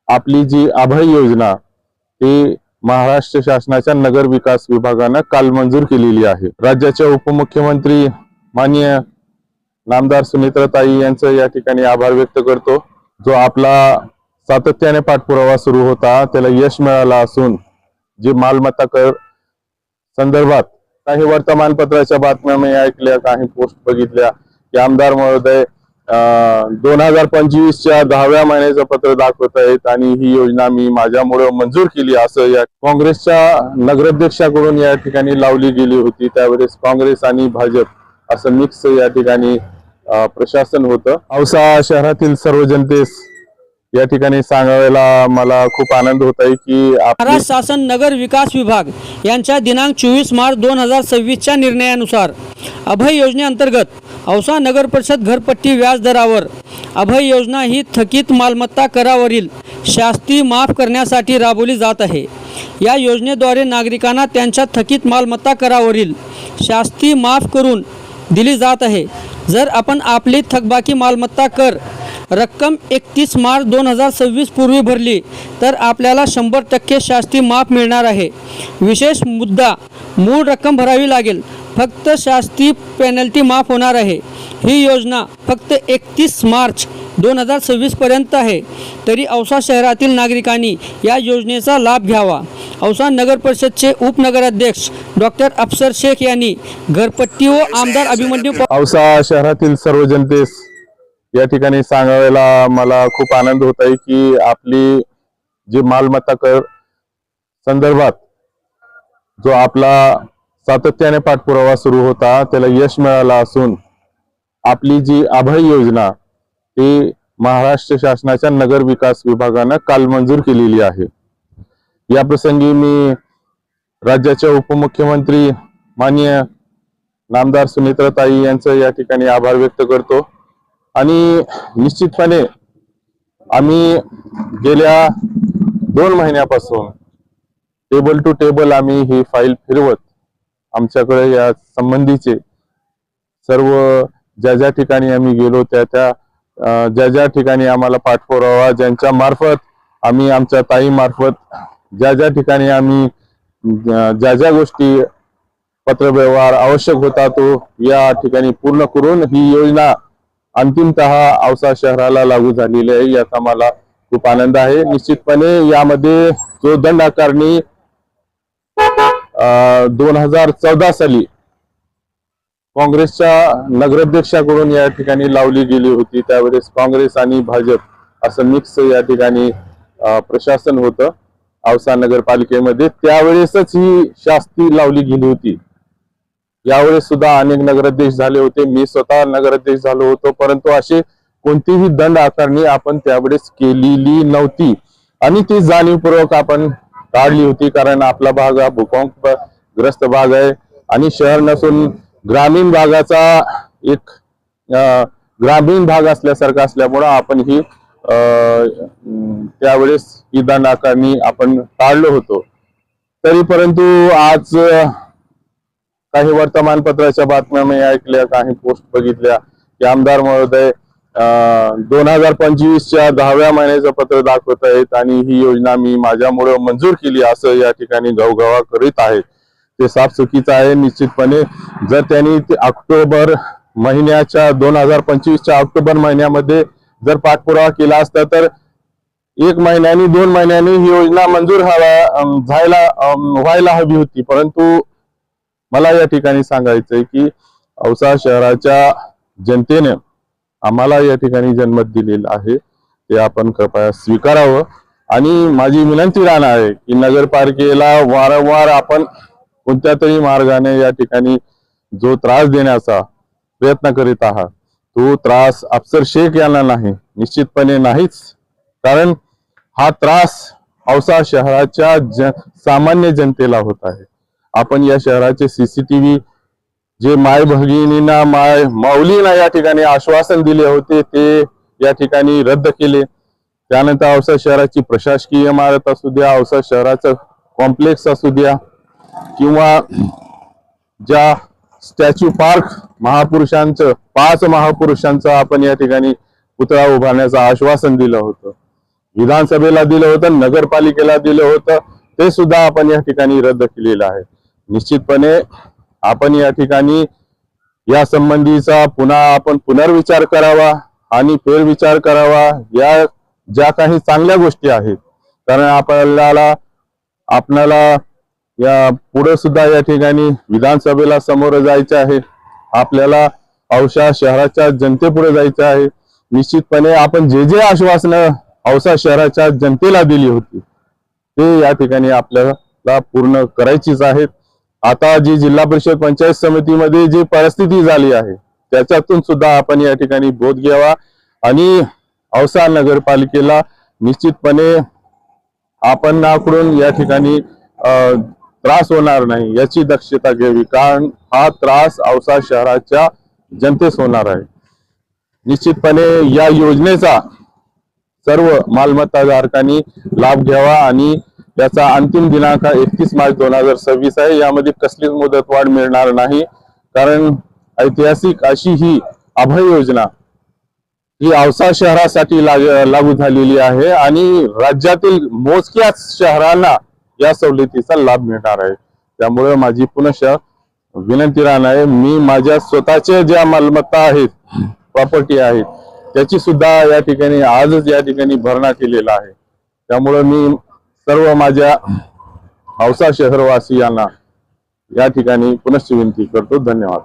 आपली जी अभय योजना ती महाराष्ट्र शासनाच्या नगर विकास विभागाने काल मंजूर केलेली आहे। राज्याच्या उपमुख्यमंत्री माननीय नामदार सुनेत्राताई यांचं या ठिकाणी आभार व्यक्त करतो। जो आपला सातत्याने पाठपुरावा सुरू होता त्याला यश मिळालं असून जी मालमत्ता कर संदर्भात काही वर्तमानपत्राच्या बातम्या मी ऐकल्या, काही पोस्ट बघितल्या की आमदार महोदय 2025च्या 10व्या महिन्याचं पत्र दाखवत आहेत आणि ही योजना मी माझ्यामुळे मंजूर केली असं या काँग्रेसच्या नगराध्यक्षाकडून या ठिकाणी लावली गेली होती। त्यावेळेस काँग्रेस आणि भाजप असं मिक्स या ठिकाणी प्रशासन होतं। औसा शहरातील सर्व जनतेस या ठिकाणी सांगायला मला खूप आनंद होत आहे की महाराष्ट्र शासन नगर विकास विभाग यांच्या दिनांक 24 मार्च 2026च्या निर्णयानुसार अभय योजनेअंतर्गत औसा नगर परिषद घरपट्टी व्याज दरावर अभय योजना ही थकीत मालमत्ता करावरील शास्ती माफ करण्यासाठी राबवली जात आहे। या योजनेद्वारे नागरिकांना त्यांच्या थकीत मालमत्ता करावरील शास्ती माफ करून दिली जात आहे। जर आपण आपली थकबाकी मालमत्ता कर रक्कम 31 मार्च 2026 पूर्वी भरली तर आपल्याला 100% शास्ती माफ मिळणार आहे। विशेष मुद्दा, मूळ रक्कम भरावी लागेल, फक्त शास्ती पेनल्टी माफ होणार आहे। ही योजना फक्त 31 मार्च 2026 पर्यंत आहे, तरी औसा शहरातील नागरिकांनी या योजनेचा लाभ घ्यावा। औसा नगर परिषदचे उपनगराध्यक्ष डॉक्टर अफसर शेख यांनी घरपट्टी व आमदार अभिमन्यू औसा शहरातील सर्व जनतेस या ठिकाणी सांगायला मला खूप आनंद होत आहे की आपली जी मालमत्ता कर संदर्भात जो आपला सातत्याने पाठपुरावा सुरू होता त्याला यश मिळालं असून आपली जी अभय योजना ती महाराष्ट्र शासनाच्या नगर विकास विभागाने काल मंजूर केलेली आहे। या प्रसंगी मी राज्याच्या उपमुख्यमंत्री माननीय नामदार सुनेत्राताई यांचं या ठिकाणी आभार व्यक्त करतो आणि निश्चितपणे आम्ही गेल्या 2 महिन्यापासून टेबल टू टेबल आम्ही ही फाईल फिरवत आमच्याकडे या संबंधीचे सर्व ज्या ठिकाणी आम्ही गेलो त्या ज्या ठिकाणी आम्हाला पाठपुरावा ज्यांच्या मार्फत आम्ही आमच्या ताई मार्फत ज्या ठिकाणी आम्ही ज्या गोष्टी पत्रव्यवहार आवश्यक होता तो या ठिकाणी पूर्ण करून ही योजना अंतिमतः औसा शहराला लागू झालेली आहे। याचा मला खूप आनंद आहे। निश्चितपणे यामध्ये जो दंड आकारणी 2014 साली काँग्रेसच्या नगराध्यक्षाकडून या ठिकाणी लावली गेली होती, त्यावेळेस काँग्रेस आणि भाजप असं मिक्स या ठिकाणी प्रशासन होतं औसा नगरपालिकेमध्ये। त्यावेळेसच ही शास्ती लावली गेली होती। यावेळेस सुद्धा अनेक नगराध्यक्ष झाले होते, मी स्वतः नगराध्यक्ष झालो होतो, परंतु अशी कोणतीही दंड आकारणी आपण त्यावेळेस केलेली नव्हती आणि ती जाणीवपूर्वक आपण काढली होती। कारण आपला भाग हा भूकंपग्रस्त भाग आहे आणि शहर नसून ग्रामीण भागाचा एक ग्रामीण भाग असल्यासारखा असल्यामुळे आपण ही त्यावेळेस ही दंड आकारणी आपण टाळलो होतो। तरी परंतु आज काही वर्तमानपत्राच्या बातम्या मी ऐकल्या, काही पोस्ट बघितल्या की आमदार महोदय 2025च्या 10व्या महिन्याचं पत्र दाखवत आहेत आणि ही योजना मी माझ्यामुळे मंजूर केली असं या ठिकाणी गवगवा करीत आहेत। ते साफ चुकीचं आहे। निश्चितपणे जर त्यांनी ऑक्टोबर महिन्याच्या 2025च्या ऑक्टोबर महिन्यामध्ये जर पाठपुरावा केला असता तर 1 महिन्यानी 2 महिन्यांनी ही योजना मंजूर व्हायला हवी होती। परंतु मला या ठिकाणी सांगायचंय की औसा शहराच्या जनतेने आम्हाला या ठिकाणी जन्मत दिलेला आहे, ते आपण कृपया स्वीकारावं आणि माझी विनंती राहणार आहे की नगरपालिकेला वारंवार आपण कोणत्या तरी मार्गाने या ठिकाणी जो त्रास देण्याचा प्रयत्न करीत आहात तो त्रास अफसर शेख यांना नाही, निश्चितपणे नाहीच। कारण हा त्रास औसा शहराच्या सामान्य जनतेला होत आहे। आपण या शहराचे सीसीटीव्ही जे माय भगिनींना माऊलींना या ठिकाणी आश्वासन दिले होते ते या ठिकाणी रद्द केले। त्यानंतर औसा शहराची प्रशासकीय इमारत असू द्या, औसा शहराचं कॉम्प्लेक्स असू द्या किंवा ज्या स्टॅच्यू पार्क महापुरुषांचं 5 महापुरुषांचं आपण या ठिकाणी पुतळा उभारण्याचं आश्वासन दिलं होतं विधानसभेला दिलं होतं, नगरपालिकेला दिलं होतं, ते सुद्धा आपण या ठिकाणी रद्द केलेलं आहे. निश्चितपणे आपण या ठिकाणी या संबंधीचा आपण पुनर्विचार करावा आणि फेरविचार करावा. या ज्या काही चांगल्या गोष्टी आहेत, कारण आपल्याला या पुढे सुद्धा या ठिकाणी विधानसभेला समोर जायचं आहे, आपल्याला औसा शहराच्या जनतेपुढे जायचं आहे. निश्चितपणे आपण जे आश्वासनं औसा शहराच्या जनतेला दिली होती ते या ठिकाणी आपल्याला पूर्ण करायचीच आहेत. आता जी जिल्हा परिषद पंचायत समितीमध्ये जी परिस्थिती झाली आहे त्याच्यातून सुद्धा आपण या ठिकाणी बोध घ्यावा आणि औसा नगरपालिकेला निश्चितपणे आपण आकडून या ठिकाणी त्रास होणार नाही याची दक्षता घ्यावी, कारण हा त्रास औसा शहराच्या जनतेस होणार आहे. निश्चितपणे या योजनेचा सर्व मालमत्ताधारकांनी लाभ घ्यावा आणि याचा अंतिम दिनांक 31 मार्च 2026 आहे. यामध्ये कसलीच मुदतवाढ मिळणार नाही, कारण ऐतिहासिक अशी ही अभय योजना ही औसा शहरासाठी लागू झालेली आहे आणि राज्यातील मोजक्याच शहरांना या सवलतीचा लाभ मिळणार आहे. त्यामुळे माझी पुनः विनंती राहणार आहे, मी माझ्या स्वतःच्या ज्या मालमत्ता आहेत, प्रॉपर्टी आहेत, त्याची सुद्धा या ठिकाणी आजच या ठिकाणी भरणा केलेला आहे. त्यामुळे मी सर्व माझ्या औसा शहरवासियांना या ठिकाणी पुनश्च विनंती करतो. धन्यवाद.